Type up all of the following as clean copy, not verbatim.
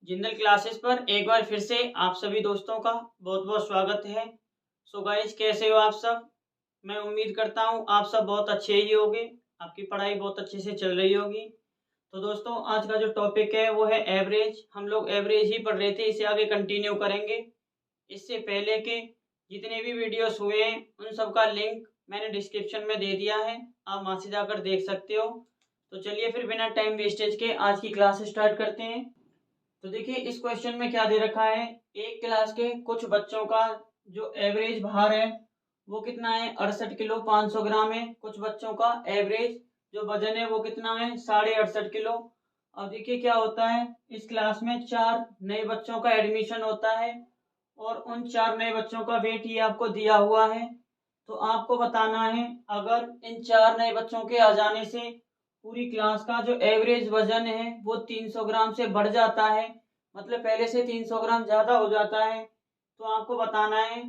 Jindal classes पर एक बार फिर से आप सभी दोस्तों का बहुत बहुत स्वागत है। सो गाइस, कैसे हो आप सब? मैं उम्मीद करता हूँ आप सब बहुत अच्छे ही होंगे, आपकी पढ़ाई बहुत अच्छे से चल रही होगी। तो दोस्तों, आज का जो टॉपिक है वो है एवरेज। हम लोग एवरेज ही पढ़ रहे थे, इसे आगे कंटिन्यू करेंगे। इससे पहले के जितने भी वीडियोस हुए हैं उन सब का लिंक मैंने डिस्क्रिप्शन में दे दिया है, आप वहाँ से जाकर देख सकते हो। तो चलिए फिर बिना टाइम वेस्टेज के आज की क्लास स्टार्ट करते हैं। तो देखिए इस क्वेश्चन में क्या दे रखा है, एक क्लास के कुछ बच्चों का जो एवरेज भार है वो कितना है, 68 किलो 500 ग्राम है। कुछ बच्चों का एवरेज जो वजन है वो कितना है, 68.5 किलो। अब देखिए क्या होता है, इस क्लास में 4 नए बच्चों का एडमिशन होता है और उन 4 नए बच्चों का वेट ये आपको दिया हुआ है। तो आपको बताना है अगर इन 4 नए बच्चों के आ जाने से पूरी क्लास का जो एवरेज वजन है वो 300 ग्राम से बढ़ जाता है, मतलब पहले से 300 ग्राम ज्यादा हो जाता है, तो आपको बताना है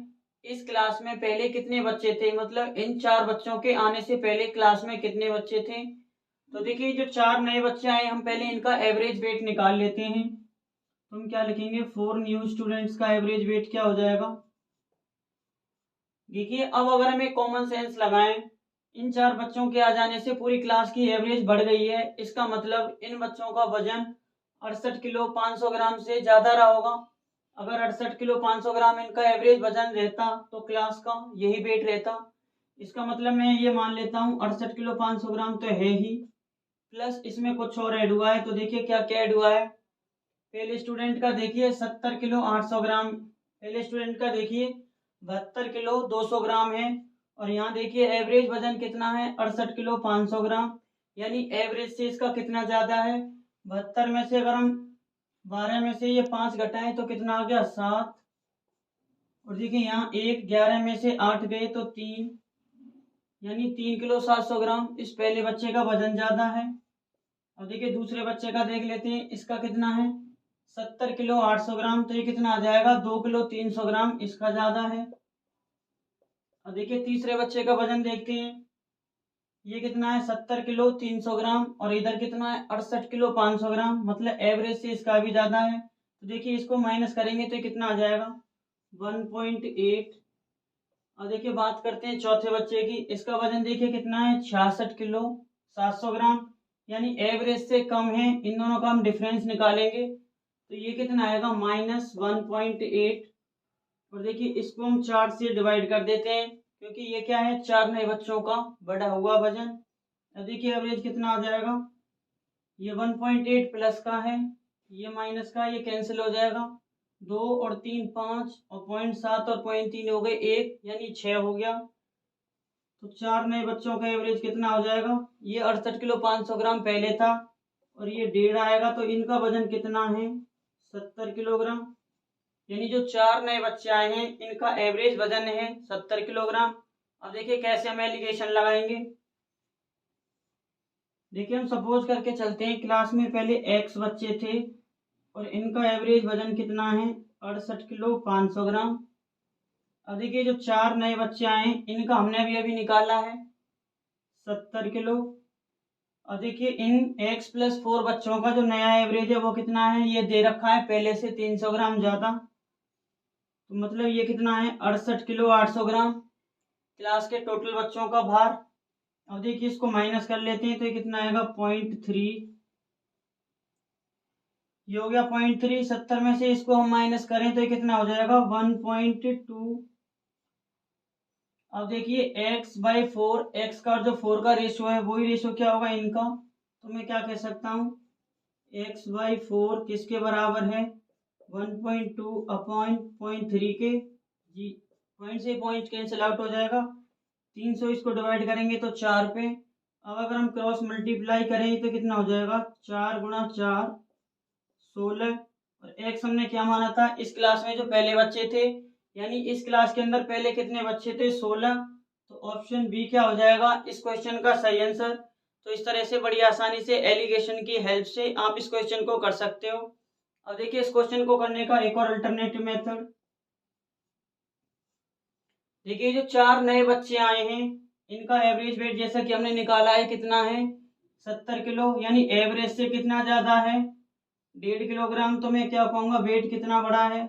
इस क्लास में पहले कितने बच्चे थे, मतलब इन 4 बच्चों के आने से पहले क्लास में कितने बच्चे थे। तो देखिए जो 4 नए बच्चे आए हम पहले इनका एवरेज वेट निकाल लेते हैं। तो हम क्या लिखेंगे, 4 न्यू स्टूडेंट्स का एवरेज वेट क्या हो जाएगा। देखिए अब अगर हमें कॉमन सेंस लगाएं, इन 4 बच्चों के आ जाने से पूरी क्लास की एवरेज बढ़ गई है, इसका मतलब इन बच्चों का वजन 68 किलो 500 ग्राम से ज्यादा रहा होगा। अगर 68 किलो 500 ग्राम इनका एवरेज वजन रहता तो क्लास का यही वेट रहता। इसका मतलब मैं ये मान लेता हूँ 68 किलो 500 ग्राम तो है ही, प्लस इसमें कुछ और ऐड हुआ है। तो देखिए क्या क्या ऐड हुआ है। पहले स्टूडेंट का देखिए 70 किलो 800 ग्राम, पहले स्टूडेंट का देखिए 72 किलो 200 ग्राम है। और यहाँ देखिए एवरेज वजन कितना है, 68 किलो 500 ग्राम, यानी एवरेज से इसका कितना ज्यादा है। 72 में से अगर हम 12 में से ये 5 घटाएं तो कितना आ गया, 7। और देखिए यहाँ 1, 11 में से 8 गए तो 3, यानी 3 किलो 700 ग्राम इस पहले बच्चे का वजन ज्यादा है। अब देखिए दूसरे बच्चे का देख लेते हैं, इसका कितना है, 70 किलो 800 ग्राम, तो ये कितना आ जाएगा, 2 किलो 300 ग्राम इसका ज्यादा है। अब देखिए तीसरे बच्चे का वजन देखते हैं, ये कितना है, 70 किलो 300 ग्राम, और इधर कितना है, 68 किलो 500 ग्राम, मतलब एवरेज से इसका भी ज्यादा है। तो देखिए इसको माइनस करेंगे तो कितना आ जाएगा, 1.8। और देखिए बात करते हैं चौथे बच्चे की, इसका वजन देखिए कितना है, 66 किलो 700 ग्राम, यानी एवरेज से कम है। इन दोनों का हम डिफरेंस निकालेंगे तो ये कितना आएगा, -1.8। और देखिए इसको हम 4 से डिवाइड कर देते हैं, क्योंकि ये क्या है, 4 नए बच्चों का बढ़ा हुआ वजन। अब देखिए एवरेज कितना आ जाएगा, ये 1.8 प्लस का है, ये माइनस का, ये कैंसिल हो जाएगा, 2 और 3 5, और 0.7 और 0.3 हो गए 1, यानी 6 हो गया। तो 4 नए बच्चों का एवरेज कितना हो जाएगा, ये 68 किलो 500 ग्राम पहले था और ये 1.5 आएगा, तो इनका वजन कितना है, 70 किलोग्राम। यानी जो 4 नए बच्चे आए हैं इनका एवरेज वजन है 70 किलोग्राम। अब देखिए कैसे हम एलिगेशन लगाएंगे। देखिए हम सपोज करके चलते हैं क्लास में पहले x बच्चे थे और इनका एवरेज वजन कितना है, 68 किलो 500 ग्राम। अब देखिए जो 4 नए बच्चे आए हैं इनका हमने अभी निकाला है 70 किलो। और देखिए इन x + 4 बच्चों का जो नया एवरेज है वो कितना है, ये दे रखा है पहले से 300 ग्राम ज्यादा, तो मतलब ये कितना है, 68 किलो 800 ग्राम क्लास के टोटल बच्चों का भार। अब देखिए इसको माइनस कर लेते हैं तो ये कितना आएगा, 0.3। ये हो गया 0.3, 70 में से इसको हम माइनस करें तो ये कितना हो जाएगा, 1.2। अब देखिए x/4, x का जो 4 का रेशो है वही रेशो क्या होगा इनका, तो मैं क्या कह सकता हूँ, x/4 किसके बराबर है, 1.2 अपॉन 0.3 के, जी पॉइंट से पॉइंट कैंसिल आउट हो जाएगा, 300 इसको डिवाइड करेंगे तो 4 पे। अब अगर हम क्रॉस मल्टीप्लाई करें तो कितना हो जाएगा, 4 गुणा 4 16। और एक्स हमने क्या माना था इस क्लास में, जो पहले बच्चे थे, यानी इस क्लास के अंदर पहले कितने बच्चे थे, 16। तो ऑप्शन बी क्या हो जाएगा इस क्वेश्चन का सही आंसर। तो इस तरह से बड़ी आसानी से एलिगेशन की हेल्प से आप इस क्वेश्चन को कर सकते हो। अब देखिए इस क्वेश्चन को करने का एक और अल्टरनेटिव मेथड, देखिए जो 4 नए बच्चे आए हैं इनका एवरेज वेट जैसा कि हमने निकाला है कितना है, 70 किलो, यानी एवरेज से कितना ज्यादा है, 1.5 किलोग्राम तो मैं क्या कहूँगा, वेट कितना बड़ा है।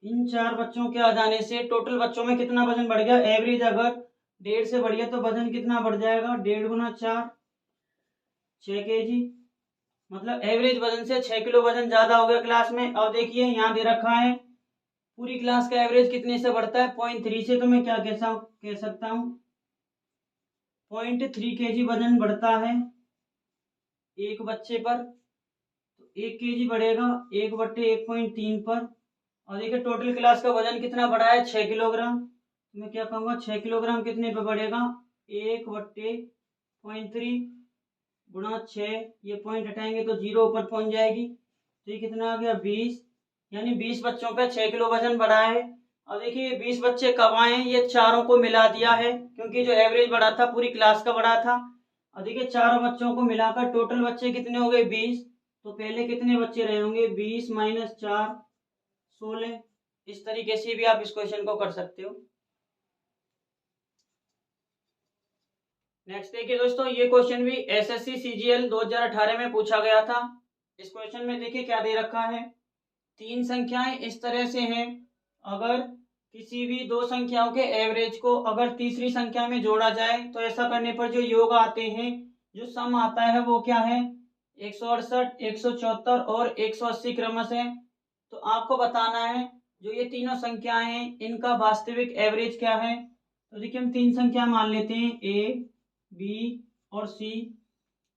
इन 4 बच्चों के आ जाने से टोटल बच्चों में कितना वजन बढ़ गया। एवरेज अगर 1.5 से बढ़ गया तो वजन कितना बढ़ जाएगा, 1.5 गुना 4, 6 kg। मतलब एवरेज वजन से 6 किलो वजन ज्यादा हो गया क्लास में। अब देखिए यहाँ दे रखा है पूरी क्लास का एवरेज कितने से बढ़ता है, 0.3 से। तो मैं क्या कह सकता हूँ 0.3 kg वजन बढ़ता है एक बच्चे पर। तो 1 kg बढ़ेगा 1/1.3 पर। और देखिए टोटल क्लास का वजन कितना बढ़ा है, 6 किलोग्राम। तो मैं क्या कहूँगा 6 किलोग्राम कितने पे बढ़ेगा, 1/0.3 गुणा 6। ये पॉइंट हटाएंगे तो 0 ऊपर पहुंच जाएगी। तो ये कितना आ गया 20। यानी 20 बच्चों पे 6 किलो वजन बढ़ा है। अब देखिए 20 बच्चे कब आए, ये चारों को मिला दिया है क्योंकि जो एवरेज बढ़ा था पूरी क्लास का बढ़ा था। अब देखिए चारों बच्चों को मिलाकर टोटल बच्चे कितने हो गए, 20। तो पहले कितने बच्चे रहे होंगे, 20 - 4 16। इस तरीके से भी आप इस क्वेश्चन को कर सकते हो। नेक्स्ट देखिए दोस्तों, ये क्वेश्चन भी एसएससी सीजीएल 2018 में पूछा गया था। इस क्वेश्चन में देखिए क्या दे रखा है, 3 संख्याएं इस तरह से हैं। अगर किसी भी 2 संख्याओं के एवरेज को अगर तीसरी संख्या में जोड़ा जाए तो ऐसा करने पर जो योग आते हैं, जो सम आता है वो क्या है, 168, 174 और 180 क्रमशः है। तो आपको बताना है जो ये तीनों संख्याएं हैं इनका वास्तविक एवरेज क्या है। तो देखिए हम 3 संख्या मान लेते हैं, ए, बी और सी।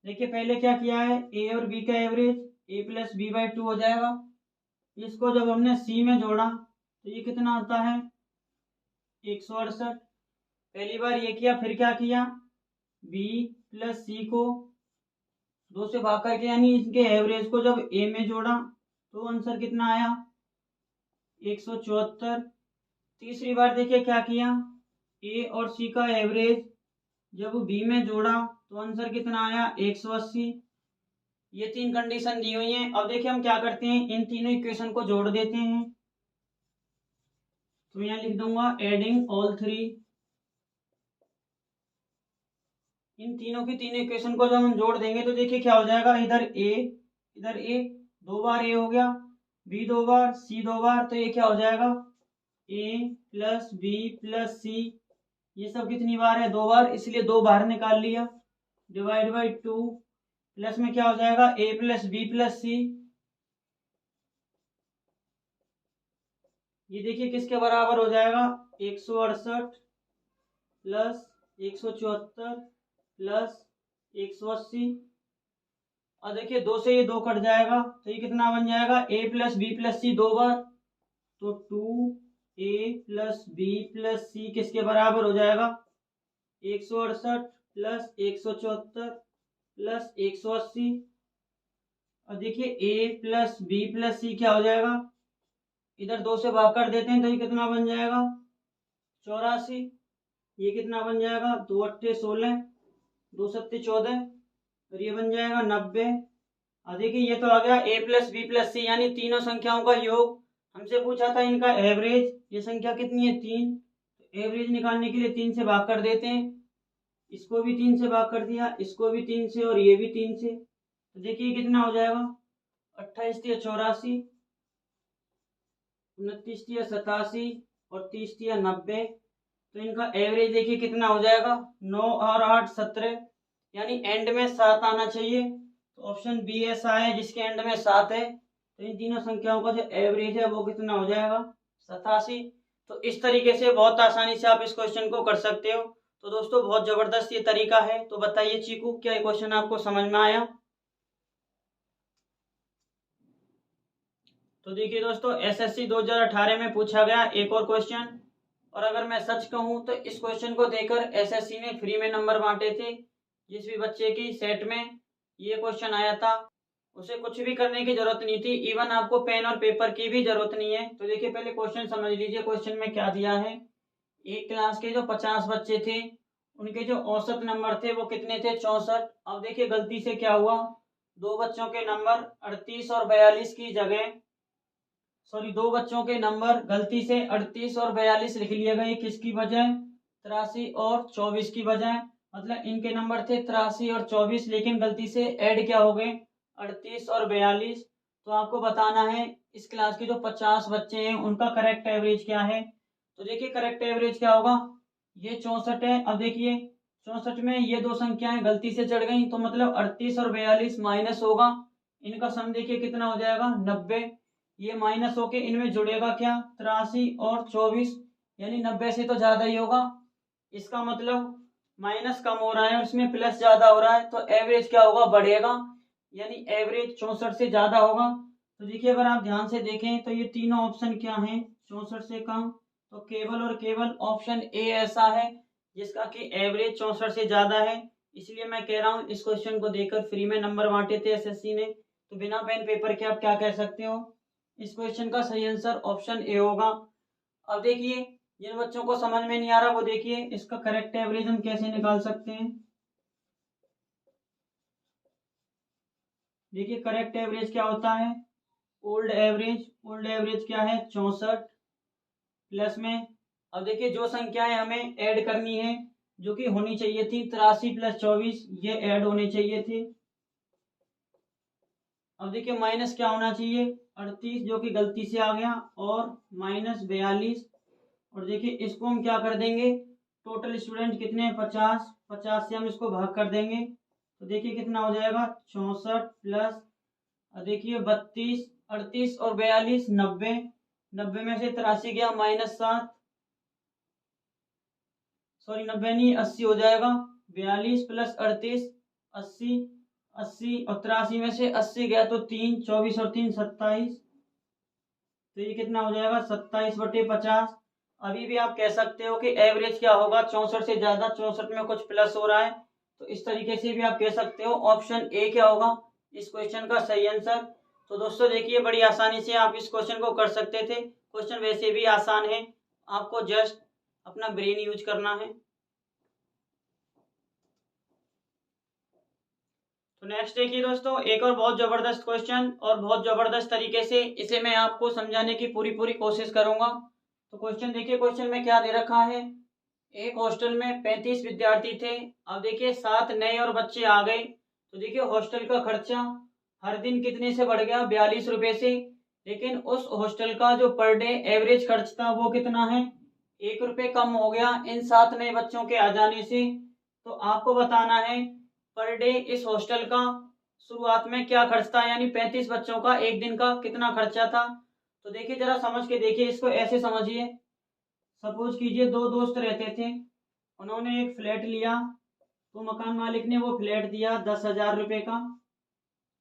देखिए पहले क्या किया है, ए और बी का एवरेज a+b/2 हो जाएगा। इसको जब हमने सी में जोड़ा तो ये कितना आता है, 168। पहली बार ये किया, फिर क्या किया, बी प्लस सी को 2 से भाग करके यानी इनके एवरेज को जब ए में जोड़ा तो आंसर कितना आया, 174। तीसरी बार देखिए क्या किया, ए और सी का एवरेज जब बी में जोड़ा तो आंसर कितना आया, 180। ये 3 कंडीशन दी हुई हैं। अब देखिए हम क्या करते हैं, इन तीनों इक्वेशन को जोड़ देते हैं। तो मैं यहाँ लिख दूंगा एडिंग ऑल 3। इन तीनों की तीनों इक्वेशन को जब हम जोड़ देंगे तो देखिए क्या हो जाएगा, इधर ए 2 बार ए हो गया, बी 2 बार, सी 2 बार। तो ये क्या हो जाएगा, ए प्लस बी प्लस सी। ये सब कितनी बार है, 2 बार, इसलिए 2 बाहर निकाल लिया, डिवाइड बाई 2। प्लस में क्या हो जाएगा, ए प्लस बी प्लस सी। ये देखिए किसके बराबर हो जाएगा, 168 प्लस 174 प्लस 180। और देखिए 2 से ये 2 कट जाएगा तो ये कितना बन जाएगा, ए प्लस बी प्लस सी 2 बार। तो 2a प्लस बी प्लस सी किसके बराबर हो जाएगा, 168 प्लस 174 प्लस 180। और देखिए a प्लस बी प्लस सी क्या हो जाएगा, इधर 2 से भाग कर देते हैं तो ये कितना बन जाएगा, 84। ये कितना बन जाएगा, 2 अट्ठे 16, 2 सत्ते 14 और ये बन जाएगा 90। और देखिए ये तो आ गया a प्लस बी प्लस सी यानी तीनों संख्याओं का योग। हमसे पूछा था इनका एवरेज, ये संख्या कितनी है, 3। तो एवरेज निकालने के लिए 3 से भाग कर देते हैं। इसको भी 3 से भाग कर दिया, इसको भी 3 से और ये भी 3 से। तो देखिए कितना हो जाएगा, 28 × 84, 29 × 87 और 30 × 90। तो इनका एवरेज देखिए कितना हो जाएगा, 9 और 8 17। यानी एंड में 7 आना चाहिए। तो ऑप्शन बी ऐसा है जिसके एंड में 7 है। तो इन तीनों संख्याओं का जो एवरेज है वो कितना हो जाएगा, 87। तो इस तरीके से बहुत आसानी से आप इस क्वेश्चन को कर सकते हो। तो दोस्तों बहुत जबरदस्त ये तरीका है। तो बताइए चीकू, क्या ये क्वेश्चन आपको समझ में आया। तो देखिए दोस्तों एसएससी 2018 में पूछा गया एक और क्वेश्चन। और अगर मैं सच कहूं तो इस क्वेश्चन को देकर एसएससी ने फ्री में नंबर बांटे थे। जिस भी बच्चे की सेट में ये क्वेश्चन आया था उसे कुछ भी करने की जरूरत नहीं थी, इवन आपको पेन और पेपर की भी जरूरत नहीं है। तो देखिए पहले क्वेश्चन समझ लीजिए, क्वेश्चन में क्या दिया है। एक क्लास के जो 50 बच्चे थे उनके जो औसत नंबर थे वो कितने थे, 64। अब देखिए गलती से क्या हुआ, 2 बच्चों के नंबर 38 और 42 की जगह, सॉरी 2 बच्चों के नंबर गलती से 38 और 42 लिख लिए गए। किसकी वजह, 83 और 24 की बजाय, मतलब इनके नंबर थे 83 और 24, लेकिन गलती से ऐड क्या हो गए 38 और 42। तो आपको बताना है इस क्लास के जो 50 बच्चे हैं उनका करेक्ट एवरेज क्या है। तो देखिए करेक्ट एवरेज क्या होगा, ये 64 है। अब देखिए 64 में ये दो संख्याएं गलती से चढ़ गई, तो मतलब 38 और 42 माइनस होगा, इनका सम देखिए कितना हो जाएगा 90। ये माइनस होके इनमें जुड़ेगा क्या 83 और 24, यानी 90 से तो ज्यादा ही होगा। इसका मतलब माइनस कम हो रहा है और इसमें प्लस ज्यादा हो रहा है, तो एवरेज क्या होगा बढ़ेगा, यानी एवरेज 64 से ज्यादा होगा। तो देखिए अगर आप ध्यान से देखें तो ये तीनों ऑप्शन क्या हैं 64 से कम, तो केवल और केवल ऑप्शन ए ऐसा है जिसका कि एवरेज 64 से ज्यादा है। इसलिए मैं कह रहा हूँ इस क्वेश्चन को देकर फ्री में नंबर बांटे थे एसएससी ने, तो बिना पेन पेपर के आप क्या कह सकते हो, इस क्वेश्चन का सही आंसर ऑप्शन ए होगा। अब देखिए जिन बच्चों को समझ में नहीं आ रहा वो देखिए इसका करेक्ट एवरेज हम कैसे निकाल सकते हैं। देखिए करेक्ट एवरेज क्या होता है, ओल्ड एवरेज, ओल्ड एवरेज क्या है 64 प्लस में, अब देखिए जो संख्याएं हमें ऐड करनी है जो कि होनी चाहिए थी 83 प्लस 24, ये ऐड होने चाहिए थे। अब देखिए माइनस क्या होना चाहिए 38 जो कि गलती से आ गया, और माइनस 42, और देखिए इसको हम क्या कर देंगे, टोटल स्टूडेंट कितने हैं 50, 50 से हम इसको भाग कर देंगे, तो देखिए कितना हो जाएगा 64 प्लस, देखिए 32, 38 और 42 90, 90 में से 83 गया -7, सॉरी 90 नहीं 80 हो जाएगा, 42 प्लस 38 80, 80 और 83 में से 80 गया तो 3, 24 और 3 27, तो ये कितना हो जाएगा 27/50। अभी भी आप कह सकते हो कि एवरेज क्या होगा 64 से ज्यादा, 64 में कुछ प्लस हो रहा है, तो इस तरीके से भी आप कह सकते हो ऑप्शन ए क्या होगा इस क्वेश्चन का सही आंसर। तो दोस्तों देखिए बड़ी आसानी से आप इस क्वेश्चन को कर सकते थे, क्वेश्चन वैसे भी आसान है, आपको जस्ट अपना ब्रेन यूज करना है। तो नेक्स्ट देखिए दोस्तों एक और बहुत जबरदस्त क्वेश्चन, और बहुत जबरदस्त तरीके से इसे मैं आपको समझाने की पूरी पूरी कोशिश करूंगा। तो क्वेश्चन देखिए, क्वेश्चन में क्या दे रखा है, एक हॉस्टल में 35 विद्यार्थी थे। अब देखिए 7 नए और बच्चे आ गए, तो देखिए हॉस्टल का खर्चा हर दिन कितने से बढ़ गया 42 रुपए से, लेकिन उस हॉस्टल का जो पर डे एवरेज खर्च था वो कितना है 1 रुपये कम हो गया इन 7 नए बच्चों के आ जाने से। तो आपको बताना है पर डे इस हॉस्टल का शुरुआत में क्या खर्च था, यानी 35 बच्चों का एक दिन का कितना खर्चा था। तो देखिए जरा समझ के देखिए इसको, ऐसे समझिए, सपोज कीजिए दो दोस्त रहते थे, उन्होंने एक फ्लैट लिया, तो मकान मालिक ने वो फ्लैट दिया 10,000 रुपये का।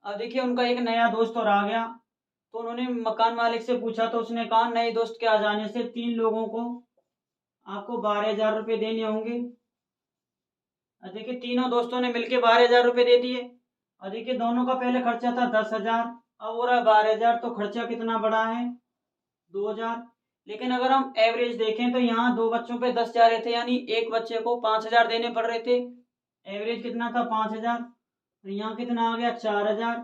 अब देखिए उनका एक नया दोस्त और आ गया, तो उन्होंने मकान मालिक से पूछा, तो उसने कहा नए दोस्त के आ जाने से 3 लोगों को आपको 12,000 रुपये देने होंगे। अब देखिए तीनों दोस्तों ने मिलके 12,000 रुपये दे दिए। अब देखिए दोनों का पहले खर्चा था 10,000, अब हो रहा है 12,000, तो खर्चा कितना बढ़ा है 2,000। लेकिन अगर हम एवरेज देखें तो यहाँ दो बच्चों पे 10 जा रहे थे, यानी एक बच्चे को 5,000 देने पड़ रहे थे, एवरेज कितना था 5,000, और यहाँ कितना आ गया 4,000।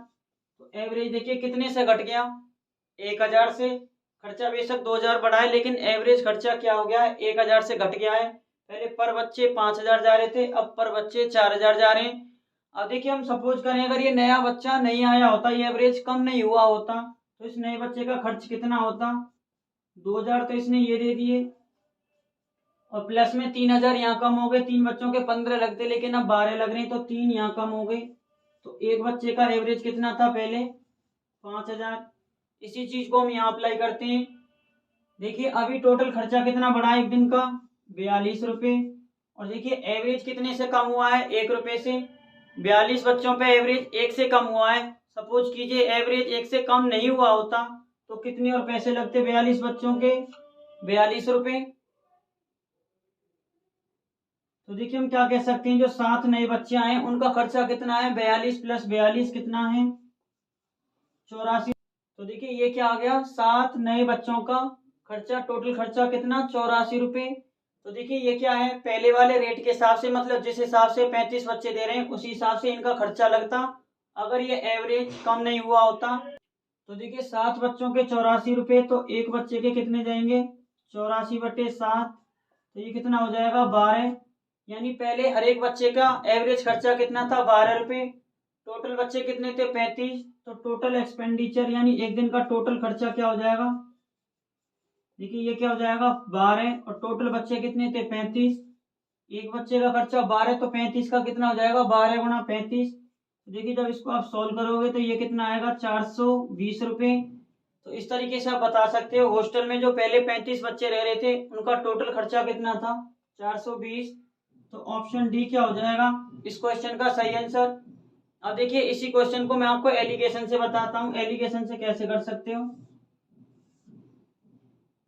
तो एवरेज देखिए कितने से घट गया 1,000 से, खर्चा बेशक 2,000 बढ़ा है लेकिन एवरेज खर्चा क्या हो गया है 1,000 से घट गया है। पहले पर बच्चे 5,000 जा रहे थे, अब पर बच्चे 4,000 जा रहे हैं। अब देखिए हम सपोज करें अगर ये नया बच्चा नहीं आया होता, ये एवरेज कम नहीं हुआ होता, तो इस नए बच्चे का खर्च कितना होता 2,000, तो इसने ये दे दिए, और प्लस में 3,000 यहाँ कम हो गए, 3 बच्चों के 15 लगते लेकिन अब 12 लग रहे हैं, तो 3 यहाँ कम हो गए। तो एक बच्चे का एवरेज कितना था पहले 5,000। इसी चीज को हम यहाँ अप्लाई करते हैं, देखिए अभी टोटल खर्चा कितना बढ़ा एक दिन का 42 रुपये, और देखिए एवरेज कितने से कम हुआ है 1 रुपये से, 42 बच्चों पे एवरेज 1 से कम हुआ है। सपोज कीजिए एवरेज 1 से कम नहीं हुआ होता तो कितने और पैसे लगते 42 बच्चों के 42 रुपये। तो देखिए हम क्या कह सकते हैं, जो 7 नए बच्चे आए उनका खर्चा कितना है 42 प्लस 42 कितना है 84। तो देखिए ये क्या आ गया 7 नए बच्चों का खर्चा, टोटल खर्चा कितना 84 रुपये। तो देखिए ये क्या है पहले वाले रेट के हिसाब से, मतलब जिस हिसाब से 35 बच्चे दे रहे हैं उसी हिसाब से इनका खर्चा लगता अगर ये एवरेज कम नहीं हुआ होता। तो देखिए 7 बच्चों के 84 रुपये, तो एक बच्चे के कितने जाएंगे 84/7, तो ये कितना हो जाएगा 12। यानी पहले हर एक बच्चे का एवरेज खर्चा कितना था 12 रुपये, टोटल बच्चे कितने थे 35, तो टोटल एक्सपेंडिचर यानी एक दिन का टोटल खर्चा क्या हो जाएगा, देखिए ये क्या हो जाएगा 12 और टोटल बच्चे कितने थे 35, एक बच्चे का खर्चा 12 तो 35 का कितना हो जाएगा 12 गुणा 35। देखिए जब इसको आप सॉल्व करोगे तो ये कितना आएगा 420 रुपये। तो इस तरीके से आप बता सकते हो हॉस्टल में जो पहले 35 बच्चे रह रहे थे उनका टोटल खर्चा कितना था 420। तो ऑप्शन डी क्या हो जाएगा इस क्वेश्चन का सही आंसर। अब देखिए इसी क्वेश्चन को मैं आपको एलिगेशन से बताता हूँ, एलिगेशन से कैसे कर सकते हो।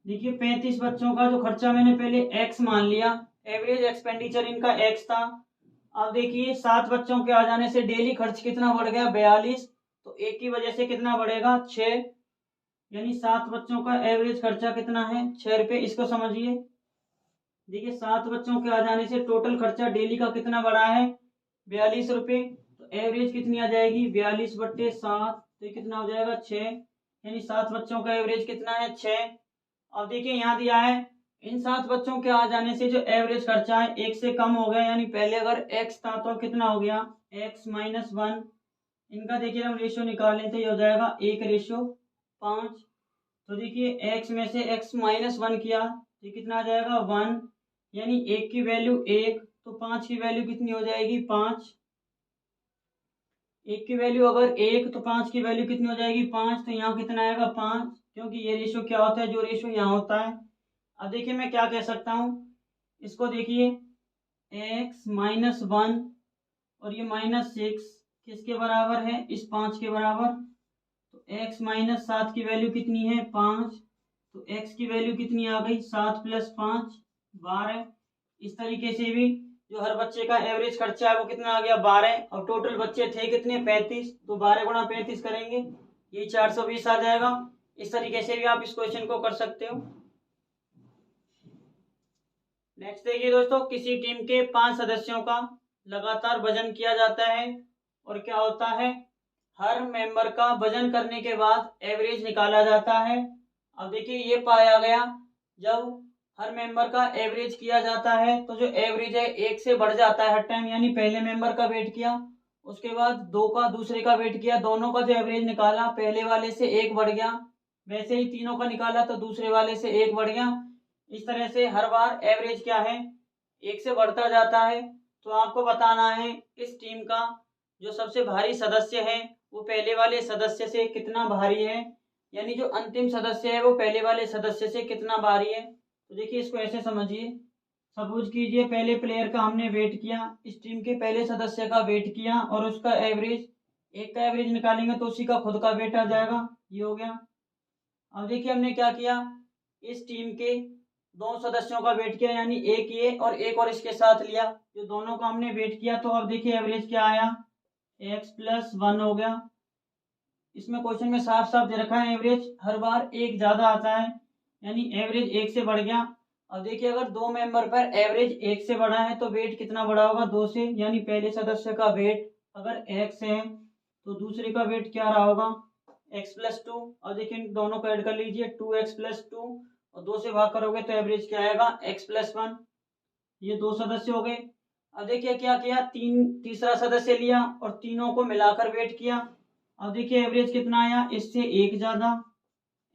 देखिए 35 बच्चों का जो खर्चा मैंने पहले x मान लिया, एवरेज एक्सपेंडिचर इनका x था। अब देखिए 7 बच्चों के आ जाने से डेली खर्च कितना बढ़ गया 42, तो एक की वजह से कितना बढ़ेगा 6, यानी 7 बच्चों का एवरेज खर्चा कितना है 6 रुपये। इसको समझिए, देखिए 7 बच्चों के आ जाने से टोटल खर्चा डेली का कितना बढ़ा है 42 रुपये, तो एवरेज कितनी आ जाएगी 42/7, तो कितना हो जाएगा 6, यानी 7 बच्चों का एवरेज कितना है 6। अब देखिए यहाँ दिया है इन 7 बच्चों के आ जाने से जो एवरेज खर्चा है 1 से कम हो गया, यानी पहले अगर x था तो कितना हो गया x - 1। इनका देखिए हम रेशियो निकालें तो ये हो जाएगा 1:5। तो देखिए x में से x - 1 किया तो कितना आ जाएगा 1, यानी 1 की वैल्यू 1, तो 5 की वैल्यू कितनी हो जाएगी 5। 1 की वैल्यू अगर 1 तो 5 की वैल्यू कितनी हो जाएगी 5, तो यहाँ कितना आएगा 5, क्योंकि ये रेशियो क्या होता है जो रेशियो यहाँ होता है। अब देखिए मैं क्या कह सकता हूँ, इसको देखिए x - 1 और ये -6 किसके बराबर है इस 5 के बराबर, तो x - 7 की वैल्यू कितनी है 5, तो x की वैल्यू कितनी आ गई 7 + 5 12। इस तरीके से भी जो हर बच्चे का एवरेज खर्चा है वो कितना आ गया 12, और टोटल बच्चे थे कितने 35, तो 12 गुणा 35 करेंगे ये 420 आ जाएगा। इस तरीके से भी आप इस क्वेश्चन को कर सकते हो। नेक्स्ट देखिए दोस्तों, किसी टीम के 5 सदस्यों का लगातार वजन किया जाता है और क्या होता है हर मेंबर का वजन करने के बाद एवरेज निकाला जाता है। अब देखिए ये पाया गया जब हर मेंबर का एवरेज किया जाता है तो जो एवरेज है 1 से बढ़ जाता है हर टाइम, यानी पहले मेंबर का वेट किया उसके बाद 2 का दूसरे का वेट किया, दोनों का जो एवरेज निकाला पहले वाले से 1 बढ़ गया, वैसे ही तीनों का निकाला तो दूसरे वाले से 1 बढ़ गया। इस तरह से हर बार एवरेज क्या है 1 से बढ़ता जाता है। तो आपको बताना है इस टीम का जो सबसे भारी सदस्य है वो पहले वाले सदस्य से कितना भारी है, यानी जो अंतिम सदस्य है वो पहले वाले सदस्य से कितना भारी है। तो देखिए इसको ऐसे समझिए, सपोज कीजिए पहले प्लेयर का हमने वेट किया, इस टीम के पहले सदस्य का वेट किया और उसका एवरेज, एक का एवरेज निकालेंगे तो उसी का खुद का वेट आ जाएगा, ये हो गया। अब देखिए हमने क्या किया इस टीम के 2 सदस्यों का वेट किया, यानी एक ये और एक और इसके साथ लिया, जो दोनों का हमने वेट किया, तो अब देखिए एवरेज क्या आया x + 1 हो गया। इसमें क्वेश्चन में साफ साफ दे रखा है एवरेज हर बार एक ज्यादा आता है, यानी एवरेज 1 से बढ़ गया। अब देखिए अगर 2 मेंबर पर एवरेज 1 से बढ़ा है तो वेट कितना बढ़ा होगा 2 से, यानी पहले सदस्य का वेट अगर x है तो दूसरे का वेट क्या रहा होगा x + 2। और देखिए दोनों को ऐड कर लीजिए 2x + 2 और 2 से भाग करोगे तो एवरेज क्या आएगा x + 1। ये 2 सदस्य हो गए। अब देखिए क्या किया तीसरा सदस्य लिया और तीनों को मिलाकर वेट किया। अब देखिए एवरेज कितना आया इससे 1 ज्यादा,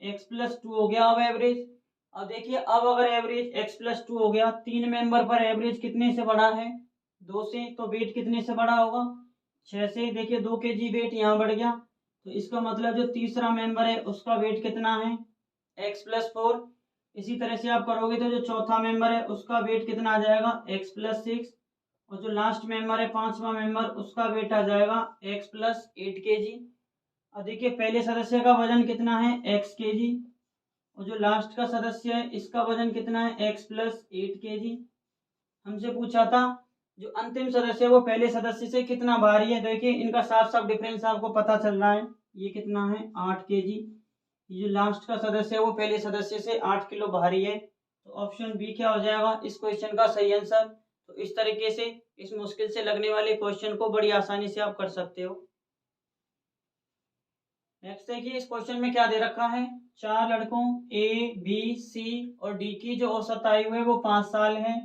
x + 2 हो गया अब एवरेज। अब देखिए अब अगर एवरेज x + 2 हो गया, 3 मेंबर पर एवरेज कितने से बढ़ा है 2 से, तो वेट कितने से बढ़ा होगा 6 से। देखिए 2 kg वेट यहाँ बढ़ गया, तो इसका मतलब जो तीसरा मेंबर है उसका वेट कितना है x + 4। इसी तरह से आप करोगे तो जो चौथा मेंबर है उसका वेट कितना आ जाएगा x + 6, और जो लास्ट मेंबर है 5वां मेंबर उसका वेट आ जाएगा x + 8 kg। और देखिए पहले सदस्य का वजन कितना है x kg, और जो लास्ट का सदस्य है इसका वजन कितना है x + 8 kg। हमसे पूछा था जो अंतिम सदस्य है वो पहले सदस्य से कितना भारी है, देखिए इनका साफ साफ डिफरेंस आपको पता चल रहा है, ये कितना है 8 kg, ये जो लास्ट का सदस्य है वो पहले सदस्य से 8 किलो भारी है। तो ऑप्शन बी क्या हो जाएगा इस क्वेश्चन का सही आंसर। तो इस तरीके से इस मुश्किल से लगने वाले क्वेश्चन को बड़ी आसानी से आप कर सकते हो। नेक्स्ट देखिए इस क्वेश्चन में क्या दे रखा है, 4 लड़कों ए बी सी और डी की जो औसत आयु है वो 5 साल है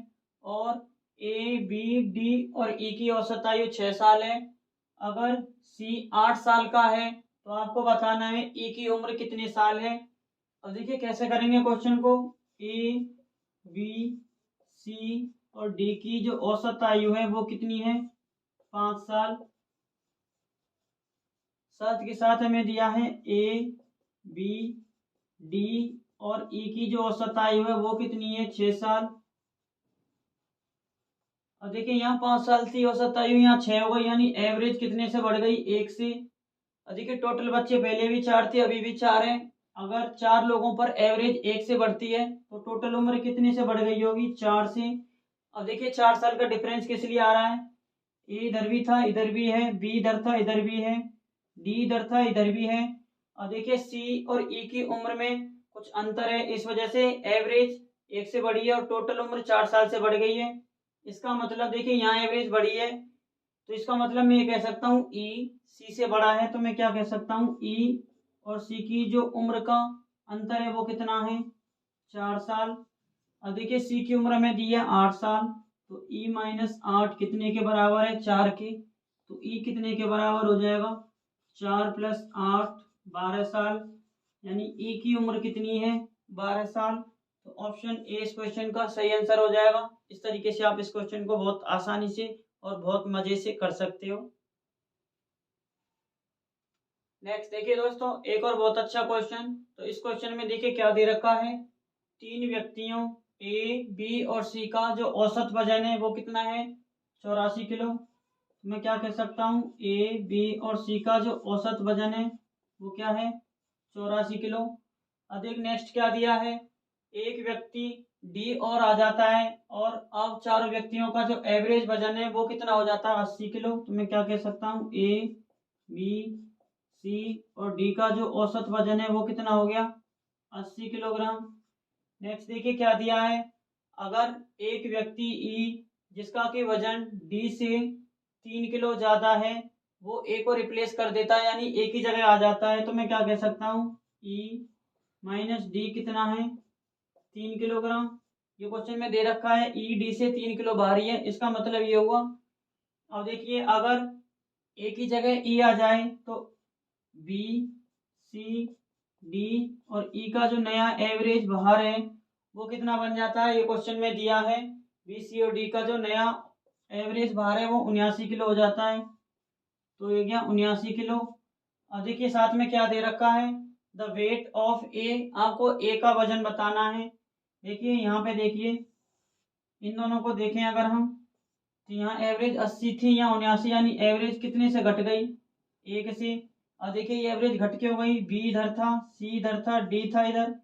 और ए बी डी और ई की औसत आयु 6 साल है। अगर सी 8 साल का है तो आपको बताना है ई की उम्र कितने साल है। अब देखिए कैसे करेंगे क्वेश्चन को, ए बी सी और डी की जो औसत आयु है वो कितनी है, 5 साल। साथ के साथ हमें दिया है ए बी डी और ई की जो औसत आयु है वो कितनी है, 6 साल। अब देखिए यहाँ 5 साल थी औसत आयु, यहाँ 6 हो गई, यानी एवरेज कितने से बढ़ गई, 1 से। अब देखिए टोटल बच्चे पहले भी 4 थे, अभी भी 4 हैं। अगर 4 लोगों पर एवरेज 1 से बढ़ती है तो टोटल उम्र कितने से बढ़ गई होगी, 4 से। अब देखिए 4 साल का डिफरेंस किस लिए आ रहा है, ए इधर भी था इधर भी है, बी इधर था इधर भी है, डी इधर था इधर भी है। और देखिए सी और ई की उम्र में कुछ अंतर है, इस वजह से एवरेज 1 से बढ़ी है और टोटल उम्र 4 साल से बढ़ गई है। इसका मतलब देखिए यहाँ एवरेज बढ़ी है तो इसका मतलब मैं ये कह सकता हूँ ई सी से बड़ा है, तो मैं क्या कह सकता हूँ ई और सी की जो उम्र का अंतर है वो कितना है, 4 साल। अब देखिए सी की उम्र में दी है 8 साल, तो ई माइनस 8 कितने के बराबर है, 4 के। तो ई कितने के बराबर हो जाएगा, 4 प्लस 8 12 साल, यानी ई की उम्र कितनी है, 12 साल। तो ऑप्शन ए इस क्वेश्चन का सही आंसर हो जाएगा। इस तरीके से आप इस क्वेश्चन को बहुत आसानी से और बहुत मजे से कर सकते हो। नेक्स्ट देखिए दोस्तों एक और बहुत अच्छा क्वेश्चन, तो इस क्वेश्चन में देखिए क्या दे रखा है, 3 व्यक्तियों ए बी और सी का जो औसत वजन है वो कितना है, 84 किलो। मैं क्या कह सकता हूँ, ए बी और सी का जो औसत वजन है वो क्या है, 84 किलो। अधिक नेक्स्ट क्या दिया है, एक व्यक्ति डी और आ जाता है और अब चारों व्यक्तियों का जो एवरेज वजन है वो कितना हो जाता है, 80 किलो। तो मैं क्या कह सकता हूँ, ए बी सी और डी का जो औसत वजन है वो कितना हो गया, 80 किलोग्राम। नेक्स्ट देखिए क्या दिया है, अगर एक व्यक्ति ई जिसका कि वजन डी से 3 किलो ज़्यादा है वो ए को रिप्लेस कर देता है, यानी ए की जगह आ जाता है, तो मैं क्या कह सकता हूँ, ई माइनस डी कितना है, 3 किलोग्राम। ये क्वेश्चन में दे रखा है ई डी से 3 किलो भारी है, इसका मतलब ये हुआ। अब देखिए अगर ए की जगह ई आ जाए तो बी सी डी और ई का जो नया एवरेज भार है वो कितना बन जाता है, ये क्वेश्चन में दिया है बी सी और डी का जो नया एवरेज भार है वो 79 किलो हो जाता है। तो ये गया 79 किलो। अब देखिए साथ में क्या दे रखा है, द वेट ऑफ ए, आपको ए का वजन बताना है। देखिए यहाँ पे देखिए इन दोनों को देखें अगर हम, तो यहाँ एवरेज 80 थी, यहाँ 79, यानी एवरेज कितने से घट गई, 1 से। और देखिए ये एवरेज घट के हो गई, बी इधर था सी इधर था डी था इधर,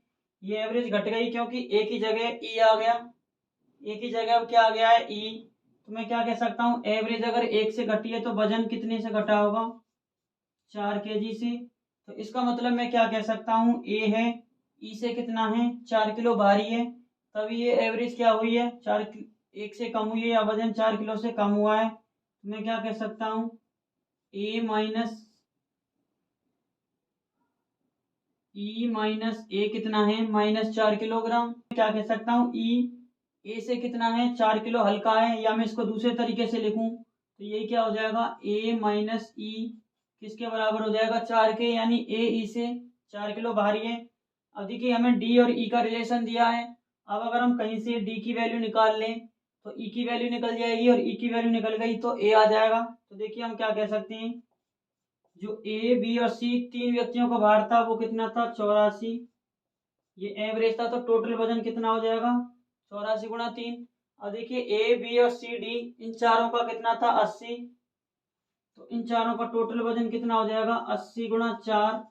ये एवरेज घट गई क्योंकि ए की जगह ई आ गया, ए की जगह अब क्या आ गया है, ई। तो मैं क्या कह सकता हूँ, एवरेज अगर 1 से घटी है तो वजन कितने से घटा होगा, 4 kg से। तो इसका मतलब मैं क्या कह सकता हूँ, ए है ई से कितना है, 4 किलो भारी है, तभी ये एवरेज क्या हुई है, 1 से कम हुई है, या वजन 4 किलो से कम हुआ है। तो मैं क्या कह सकता हूँ, ई माइनस ए कितना है, -4 किलोग्राम। क्या कह सकता हूँ, ई ए से कितना है, 4 किलो हल्का है, या मैं इसको दूसरे तरीके से लिखूं तो ये क्या हो जाएगा, ए माइनस ई किसके बराबर हो जाएगा, 4 के, यानी ए ई से 4 किलो भारी है। अब देखिए हमें डी और ई का रिलेशन दिया है, अब अगर हम कहीं से डी की वैल्यू निकाल लें तो ई की वैल्यू निकल जाएगी और ई की वैल्यू निकल गई तो ए आ जाएगा। तो देखिए हम क्या कह सकते हैं, जो ए बी और सी 3 व्यक्तियों का भार था वो कितना था, 84, ये एवरेज था, तो टोटल वजन कितना हो जाएगा, 84 गुणा 3। अब देखिए ए बी और सी डी इन चारों का कितना था, 80, तो इन चारों का टोटल वजन कितना हो जाएगा, 80 गुणा 4।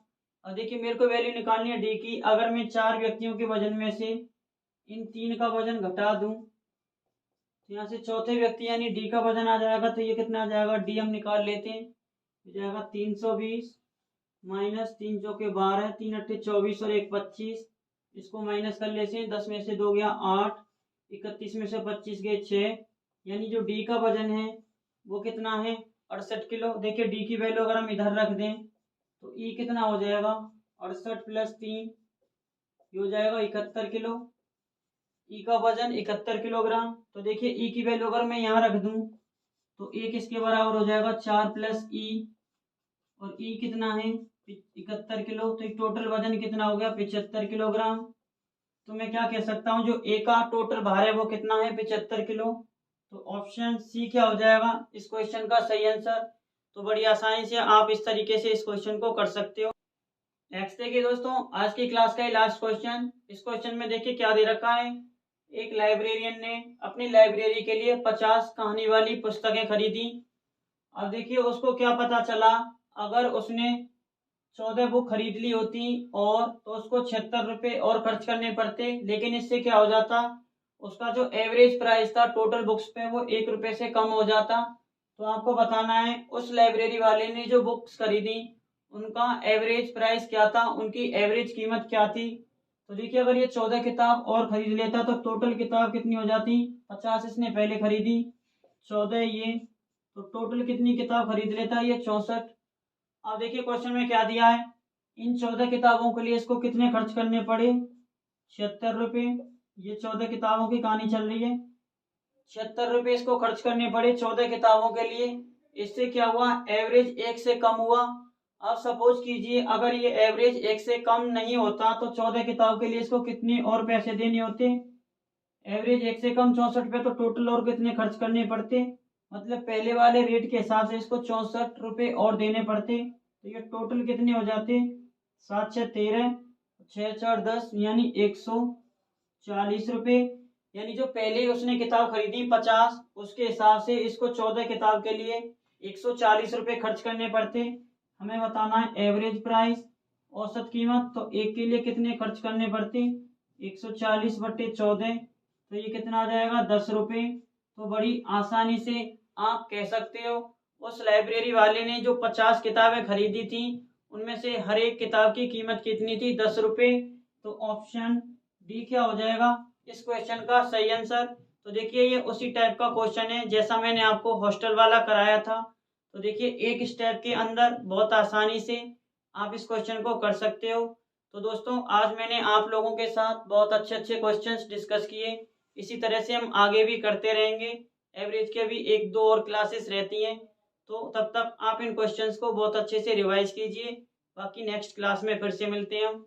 अब देखिए मेरे को वैल्यू निकालनी है डी की, अगर मैं 4 व्यक्तियों के वजन में से इन 3 का वजन घटा दूं तो यहाँ से चौथे व्यक्ति यानी डी का वजन आ जाएगा, तो ये कितना आ जाएगा, डी हम निकाल लेते हैं, हो जाएगा 320 माइनस 3 चौके 12, 3 अट्ठे 24 और 1 25, इसको माइनस कर लेते हैं, 10 में से 2 गया 8, 31 में से 25 गए 6, यानी जो डी का वजन है वो कितना है, 68 किलो। देखिए डी की वैल्यू अगर हम इधर रख दें तो ई कितना हो जाएगा 68 प्लस 3, ये हो जाएगा 71 किलो। ई का वजन 71 किलोग्राम। तो देखिए ई की वैल्यू अगर मैं यहाँ रख दूं तो ए किसके बराबर हो जाएगा 4 प्लस ई, और ई कितना है 71 किलो। तो टोटल वजन कितना हो गया 75 किलोग्राम। तो मैं क्या कह सकता हूँ जो ए का टोटल भार है वो कितना है 75 किलो। तो ऑप्शन सी क्या हो जाएगा इस क्वेश्चन का सही आंसर। तो बड़ी आसानी से आप इस तरीके से इस क्वेश्चन को कर सकते हो। नेक्स्ट देखिए दोस्तों, आज की क्लास का लास्ट क्वेश्चन। इस क्वेश्चन में देखिए क्या दे रखा है। एक लाइब्रेरियन ने अपनी लाइब्रेरी के लिए 50 कहानी वाली पुस्तकें खरीदी। अब देखिए उसको क्या पता चला, अगर उसने 14 बुक खरीद ली होती और तो उसको 76 रुपये और खर्च करने पड़ते, लेकिन इससे क्या हो जाता, उसका जो एवरेज प्राइस था टोटल बुक्स पे वो 1 रुपये से कम हो जाता। तो आपको बताना है उस लाइब्रेरी वाले ने जो बुक्स खरीदी उनका एवरेज प्राइस क्या था, उनकी एवरेज कीमत क्या थी। तो देखिए अगर ये 14 किताब और खरीद लेता तो टोटल किताब कितनी हो जाती, 50 इसने पहले खरीदी, 14 ये, तो टोटल कितनी किताब खरीद लेता है ये 64। अब देखिए क्वेश्चन में क्या दिया है, इन 14 किताबों के लिए इसको कितने खर्च करने पड़े 76 रुपये। ये 14 किताबों की कहानी चल रही है, 76 रुपये इसको खर्च करने पड़े 14 किताबों के लिए। इससे क्या हुआ एवरेज 1 से कम हुआ। अब सपोज कीजिए अगर ये एवरेज 1 से कम नहीं होता तो 14 किताब के लिए इसको कितने और पैसे देने होते, एवरेज 1 से कम 64 पे, तो टोटल और कितने खर्च करने पड़ते, मतलब पहले वाले रेट के हिसाब से इसको 64 रुपये और देने पड़ते। तो ये टोटल कितने हो जाते 7 6 13, 6 4 10, यानी 140 रुपये। यानी जो पहले उसने किताब खरीदी 50 उसके हिसाब से इसको 14 किताब के लिए 140 रुपये खर्च करने पड़ते। हमें बताना है एवरेज प्राइस औसत कीमत, तो एक के लिए कितने खर्च करने पड़ते 140 बट्टे 14, तो ये कितना आ जाएगा 10 रुपये। तो बड़ी आसानी से आप कह सकते हो उस लाइब्रेरी वाले ने जो 50 किताबें खरीदी थी उनमें से हर एक किताब की कीमत कितनी थी 10 रुपये। तो ऑप्शन डी क्या हो जाएगा इस क्वेश्चन का सही आंसर। तो देखिए ये उसी टाइप का क्वेश्चन है जैसा मैंने आपको हॉस्टल वाला कराया था। तो देखिए एक स्टेप के अंदर बहुत आसानी से आप इस क्वेश्चन को कर सकते हो। तो दोस्तों आज मैंने आप लोगों के साथ बहुत अच्छे अच्छे क्वेश्चंस डिस्कस किए, इसी तरह से हम आगे भी करते रहेंगे। एवरेज के भी 1 2 और क्लासेस रहती हैं, तो तब तक आप इन क्वेश्चंस को बहुत अच्छे से रिवाइज कीजिए। बाकी नेक्स्ट क्लास में फिर से मिलते हैं हम।